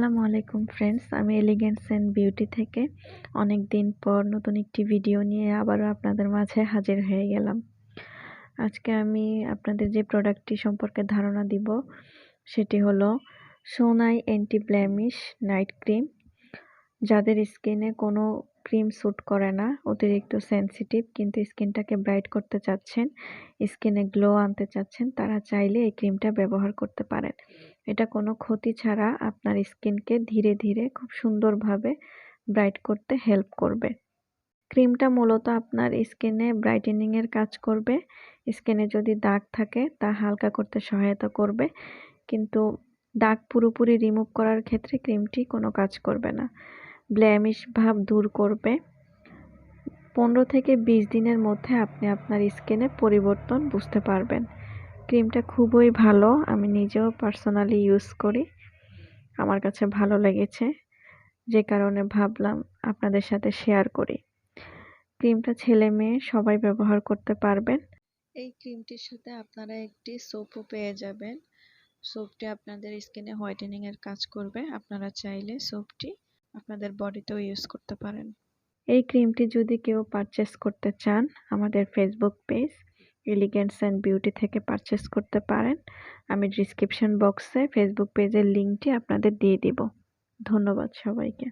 আসসালামু আলাইকুম ফ্রেন্ডস, আমি এলিগেন্স অ্যান্ড বিউটি থেকে অনেক দিন পর নতুন একটি ভিডিও নিয়ে আবারও আপনাদের মাঝে হাজির হয়ে গেলাম। আজকে আমি আপনাদের যে প্রোডাক্টটি সম্পর্কে ধারণা দিব সেটি হলো Sonai anti blemish night cream. যাদের স্কিনে কোনো ক্রিম স্যুট করে না, অতিরিক্ত সেনসিটিভ, কিন্তু স্কিনটাকে ব্রাইট করতে চাচ্ছেন, স্কিনে গ্লো আনতে চাচ্ছেন, তারা চাইলে এই ক্রিমটা ব্যবহার করতে পারেন। এটা কোনো ক্ষতি ছাড়া আপনার স্কিনকে ধীরে ধীরে খুব সুন্দরভাবে ব্রাইট করতে হেল্প করবে। ক্রিমটা মূলত আপনার স্কিনে ব্রাইটেনিংয়ের কাজ করবে। স্কিনে যদি দাগ থাকে তা হালকা করতে সহায়তা করবে, কিন্তু দাগ পুরোপুরি রিমুভ করার ক্ষেত্রে ক্রিমটি কোনো কাজ করবে না। ব্লেমিশ ভাব দূর করবে। 15 থেকে 20 দিনের মধ্যে আপনি আপনার স্কিনে পরিবর্তন বুঝতে পারবেন। ক্রিমটা খুবই ভালো, আমি নিজেও পার্সোনালি ইউজ করি, আমার কাছে ভালো লেগেছে, যে কারণে ভাবলাম আপনাদের সাথে শেয়ার করি। ক্রিমটা ছেলে মেয়ে সবাই ব্যবহার করতে পারবেন। এই ক্রিমটির সাথে আপনারা একটি সোপও পেয়ে যাবেন। সোপটি আপনাদের স্কিনে হোয়াইটেনিং এর কাজ করবে। আপনারা চাইলে সোপটি আপনাদের বডিতেও ইউজ করতে পারেন। এই ক্রিমটি যদি কেউ পারচেস করতে চান, আমাদের Facebook page elegance and beauty থেকে পারচেস করতে পারেন। আমি ডিসক্রিপশন বক্সে ফেসবুক পেজের লিঙ্কটি আপনাদের দিয়ে দিব। ধন্যবাদ সবাইকে।